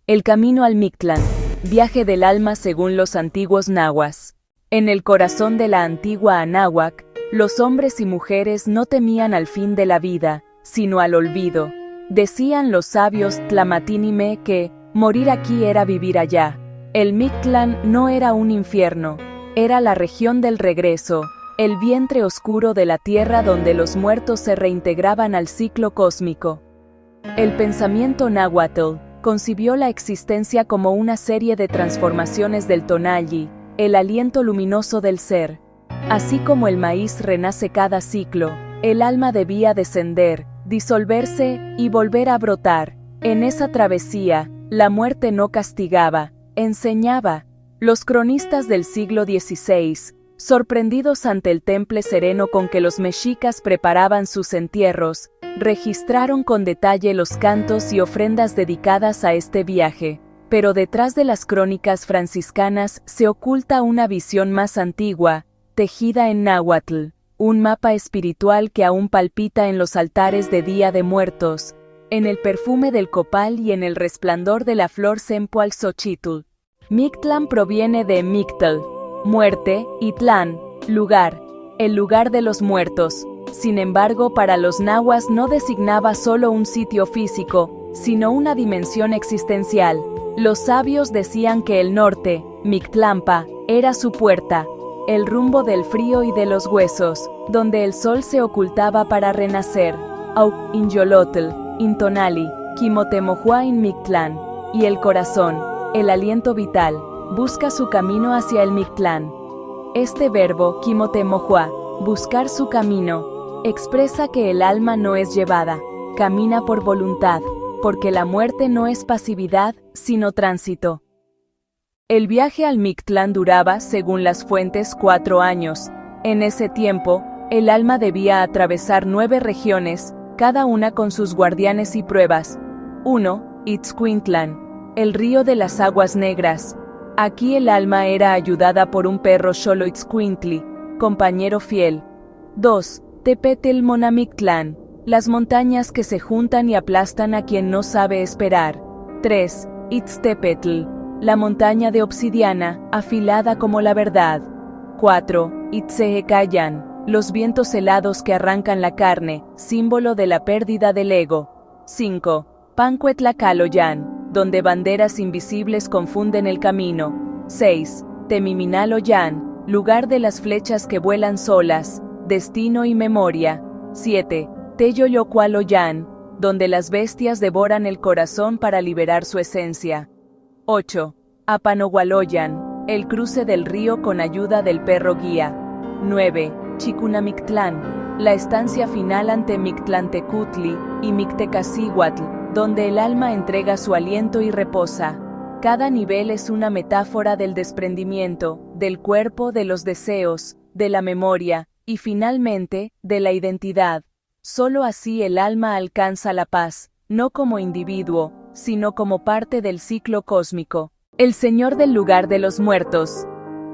El camino al Mictlán. Viaje del alma según los antiguos nahuas. En el corazón de la antigua Anáhuac, los hombres y mujeres no temían al fin de la vida, sino al olvido. Decían los sabios Tlamatínime que morir aquí era vivir allá. El Mictlán no era un infierno, era la región del regreso, el vientre oscuro de la tierra donde los muertos se reintegraban al ciclo cósmico. El pensamiento náhuatl concibió la existencia como una serie de transformaciones del tonalli, el aliento luminoso del ser. Así como el maíz renace cada ciclo, el alma debía descender, disolverse y volver a brotar. En esa travesía, la muerte no castigaba, enseñaba. Los cronistas del siglo XVI, sorprendidos ante el temple sereno con que los mexicas preparaban sus entierros, registraron con detalle los cantos y ofrendas dedicadas a este viaje, pero detrás de las crónicas franciscanas se oculta una visión más antigua, tejida en náhuatl, un mapa espiritual que aún palpita en los altares de Día de Muertos, en el perfume del copal y en el resplandor de la flor Cempoalxochitl. Mictlán proviene de Mictl, muerte, y tlán, lugar, el lugar de los muertos. Sin embargo, para los nahuas no designaba solo un sitio físico, sino una dimensión existencial. Los sabios decían que el norte, Mictlampa, era su puerta, el rumbo del frío y de los huesos, donde el sol se ocultaba para renacer. Au, Inyolotl, Intonali, Quimotemohua in Mictlán, y el corazón, el aliento vital, busca su camino hacia el Mictlán. Este verbo, Quimotemohua, buscar su camino, expresa que el alma no es llevada, camina por voluntad, porque la muerte no es pasividad, sino tránsito. El viaje al Mictlán duraba, según las fuentes, 4 años. En ese tiempo, el alma debía atravesar 9 regiones, cada una con sus guardianes y pruebas. 1. Itzcuintlán, el río de las aguas negras. Aquí el alma era ayudada por un perro Xoloitzcuintli, compañero fiel. 2. Tepetelmonamictlán, las montañas que se juntan y aplastan a quien no sabe esperar. 3. Itztepetl, la montaña de obsidiana, afilada como la verdad. 4. Itzehecayan, los vientos helados que arrancan la carne, símbolo de la pérdida del ego. 5. Pancuetlacaloyan, donde banderas invisibles confunden el camino. 6. Temiminaloyan, lugar de las flechas que vuelan solas, destino y memoria. 7. Teyoyocualoyan, donde las bestias devoran el corazón para liberar su esencia. 8. Apanogualoyan, el cruce del río con ayuda del perro guía. 9. Chicunamictlán, la estancia final ante Mictlantecutli y Mictecacihuatl, donde el alma entrega su aliento y reposa. Cada nivel es una metáfora del desprendimiento, del cuerpo, de los deseos, de la memoria, y finalmente, de la identidad. Solo así el alma alcanza la paz, no como individuo, sino como parte del ciclo cósmico. El Señor del lugar de los muertos.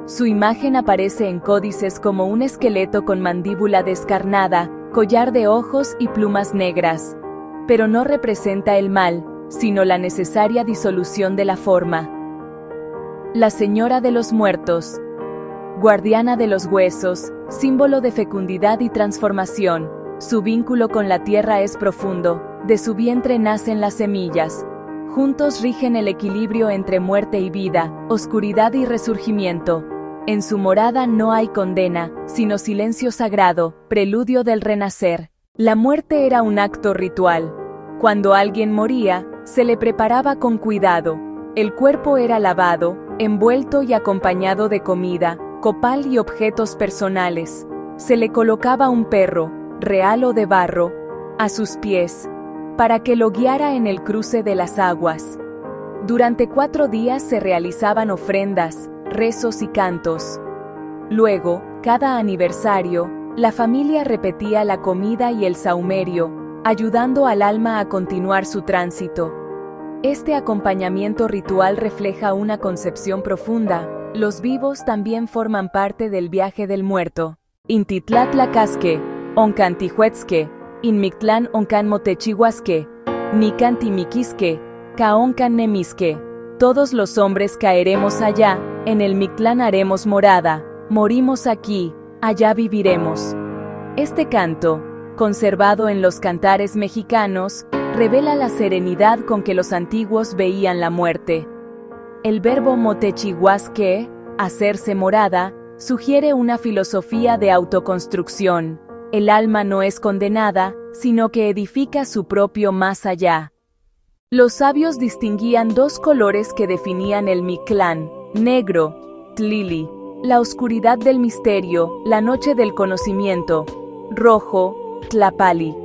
Su imagen aparece en códices como un esqueleto con mandíbula descarnada, collar de ojos y plumas negras. Pero no representa el mal, sino la necesaria disolución de la forma. La Señora de los Muertos. Guardiana de los huesos, símbolo de fecundidad y transformación. Su vínculo con la tierra es profundo, de su vientre nacen las semillas. Juntos rigen el equilibrio entre muerte y vida, oscuridad y resurgimiento. En su morada no hay condena, sino silencio sagrado, preludio del renacer. La muerte era un acto ritual. Cuando alguien moría, se le preparaba con cuidado. El cuerpo era lavado, envuelto y acompañado de comida, copal y objetos personales. Se le colocaba un perro, real o de barro, a sus pies, para que lo guiara en el cruce de las aguas. Durante 4 días se realizaban ofrendas, rezos y cantos. Luego, cada aniversario, la familia repetía la comida y el saumerio, ayudando al alma a continuar su tránsito. Este acompañamiento ritual refleja una concepción profunda. Los vivos también forman parte del viaje del muerto. Intitlatlacasque, Oncantihuetzque, Inmictlán Oncanmotechihuasque, Nicantimiquisque, Caoncan Nemisque. Todos los hombres caeremos allá, en el Mictlán haremos morada, morimos aquí, allá viviremos. Este canto, conservado en los cantares mexicanos, revela la serenidad con que los antiguos veían la muerte. El verbo motechihuasque, hacerse morada, sugiere una filosofía de autoconstrucción. El alma no es condenada, sino que edifica su propio más allá. Los sabios distinguían dos colores que definían el Mictlán: negro, tlili, la oscuridad del misterio, la noche del conocimiento; rojo, tlapali,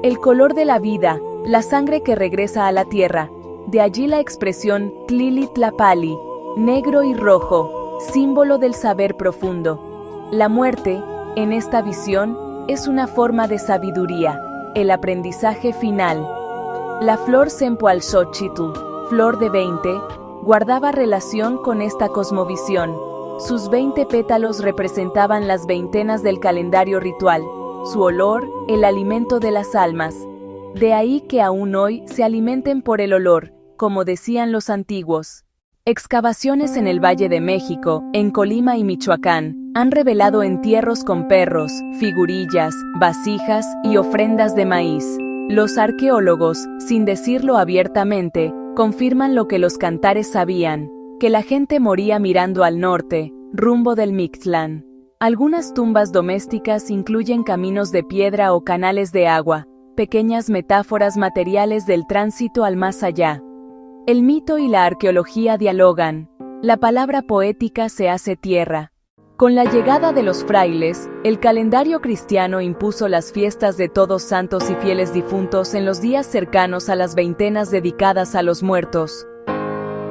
el color de la vida, la sangre que regresa a la tierra. De allí la expresión tlili tlapali, negro y rojo, símbolo del saber profundo. La muerte, en esta visión, es una forma de sabiduría, el aprendizaje final. La flor Sempoalxochitl, flor de 20, guardaba relación con esta cosmovisión. Sus 20 pétalos representaban las veintenas del calendario ritual, su olor, el alimento de las almas. De ahí que aún hoy se alimenten por el olor, como decían los antiguos. Excavaciones en el Valle de México, en Colima y Michoacán, han revelado entierros con perros, figurillas, vasijas y ofrendas de maíz. Los arqueólogos, sin decirlo abiertamente, confirman lo que los cantares sabían, que la gente moría mirando al norte, rumbo del Mictlán. Algunas tumbas domésticas incluyen caminos de piedra o canales de agua, pequeñas metáforas materiales del tránsito al más allá. El mito y la arqueología dialogan. La palabra poética se hace tierra. Con la llegada de los frailes, el calendario cristiano impuso las fiestas de Todos Santos y Fieles Difuntos en los días cercanos a las veintenas dedicadas a los muertos.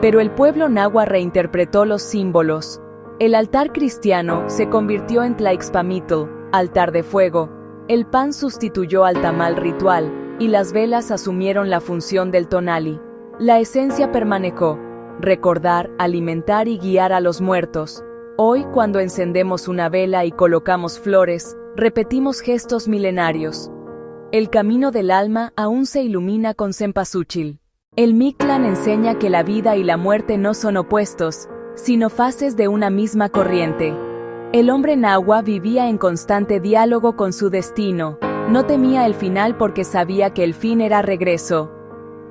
Pero el pueblo náhua reinterpretó los símbolos. El altar cristiano se convirtió en Tlaixpamitl, altar de fuego. El pan sustituyó al tamal ritual, y las velas asumieron la función del tonali. La esencia permaneció: recordar, alimentar y guiar a los muertos. Hoy, cuando encendemos una vela y colocamos flores, repetimos gestos milenarios. El camino del alma aún se ilumina con cempasúchil. El Mictlán enseña que la vida y la muerte no son opuestos, sino fases de una misma corriente. El hombre náhua vivía en constante diálogo con su destino. No temía el final porque sabía que el fin era regreso.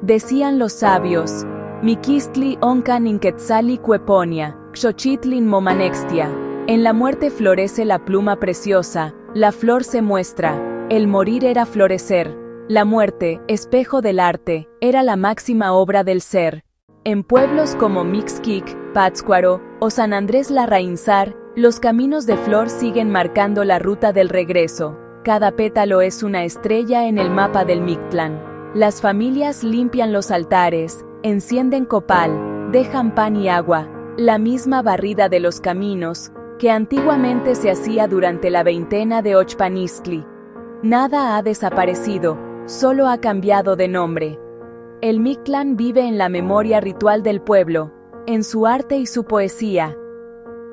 Decían los sabios: Miquistli oncan inquetzali cueponia, xochitlin momanextia. En la muerte florece la pluma preciosa, la flor se muestra. El morir era florecer. La muerte, espejo del arte, era la máxima obra del ser. En pueblos como Mixquic, Pátzcuaro o San Andrés Larrainzar, los caminos de flor siguen marcando la ruta del regreso. Cada pétalo es una estrella en el mapa del Mictlán. Las familias limpian los altares, encienden copal, dejan pan y agua, la misma barrida de los caminos que antiguamente se hacía durante la veintena de Ochpanistli. Nada ha desaparecido, solo ha cambiado de nombre. El Mictlán vive en la memoria ritual del pueblo, en su arte y su poesía.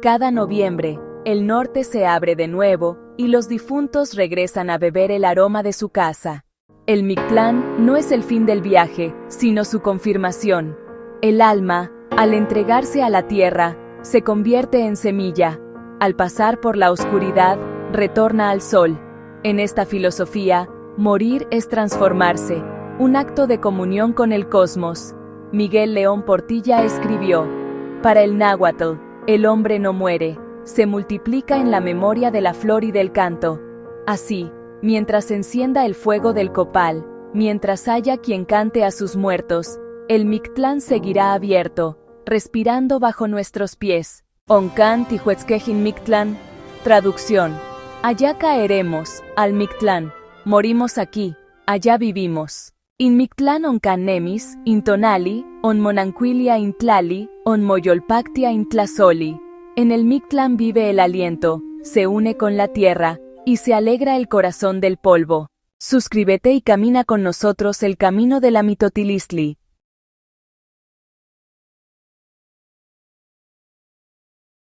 Cada noviembre, el norte se abre de nuevo y los difuntos regresan a beber el aroma de su casa. El Mictlán no es el fin del viaje, sino su confirmación. El alma, al entregarse a la tierra, se convierte en semilla. Al pasar por la oscuridad, retorna al sol. En esta filosofía, morir es transformarse, un acto de comunión con el cosmos. Miguel León Portilla escribió: para el náhuatl, el hombre no muere, se multiplica en la memoria de la flor y del canto. Así, mientras encienda el fuego del copal, mientras haya quien cante a sus muertos, el Mictlán seguirá abierto, respirando bajo nuestros pies. Oncan Tihuetzquejin Mictlán. Traducción: allá caeremos, al Mictlán, morimos aquí, allá vivimos. In Mictlán oncan nemis, in tonali, on monanquilia in tlali, on moyolpactia in tlazoli. En el Mictlán vive el aliento, se une con la tierra, y se alegra el corazón del polvo. Suscríbete y camina con nosotros el camino de la Mitotilistli.